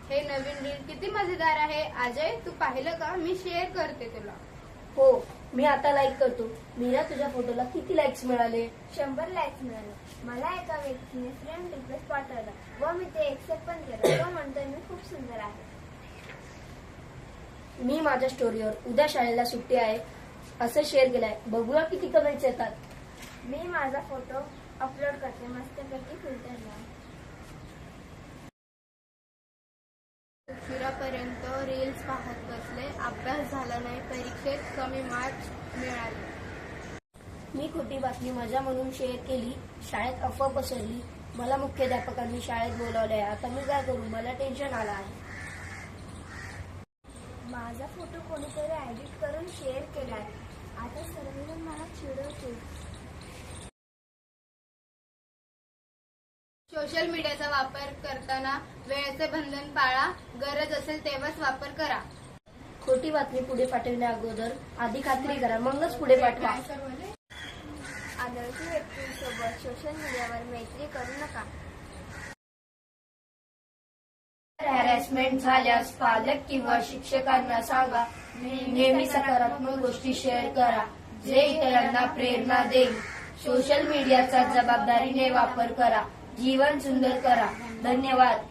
हे नवीन रील किती मजेदार आहे. अजय, तू पाहिलं का? मी शेअर करते तुला. हो, मी आता लाईक करतो. मीरा, तुझ्या फोटोला किती लाईक्स मिळाले? 100 लाईक्स मिळाले. मला एका व्यक्तीने फ्रेंड रिक्वेस्ट पाठवला व मी ते एक्सेप्ट पण केलं. तो म्हणतोय मी खूप सुंदर आहे. मी माझ्या स्टोरीवर उद्या शाळेला सुट्टी आहे असं शेअर केलंय. बघूया किती कमेंट्स येतात. मी माझा फोटो अपलोड करते मस्तपैकी फिल्टरला. उशिरापर्यंत रील्स पाहत बसले, अभ्यास झाला नाही, परीक्षेत कमी मार्क्स मिळाले. मी खोटी बातमी मजा म्हणून शेअर केली. शाळेत अफवा पसरली. मला मुख्याध्यापकांनी शाळेत बोलावलंय. आता मी काय करू? मला टेन्शन आलं आहे. माझा फोटो कोणीतरी एडिट करून शेअर केलाय. आता सर्वजण मला चिडवतील. सोशल मीडियाचा वापर करताना वेळेचे बंधन पाळा. गरज असेल तेव्हाच वापर करा. खोटी बातमी पुढे पाठवण्या अगोदर आधी खात्री करा, मगच पुढे पाठवा. अनोळखी व्यक्तींसोबत सोशल मीडियावर मैत्री करू नका. हॅरॅसमेंट झाल्यास पालक किंवा शिक्षकांना सांगा. नेहमी सकारात्मक गोष्टी शेअर करा जे इतरांना प्रेरणा देईल. सोशल मीडियाचा जबाबदारीने वापर करा. जीवन सुंदर करा. धन्यवाद.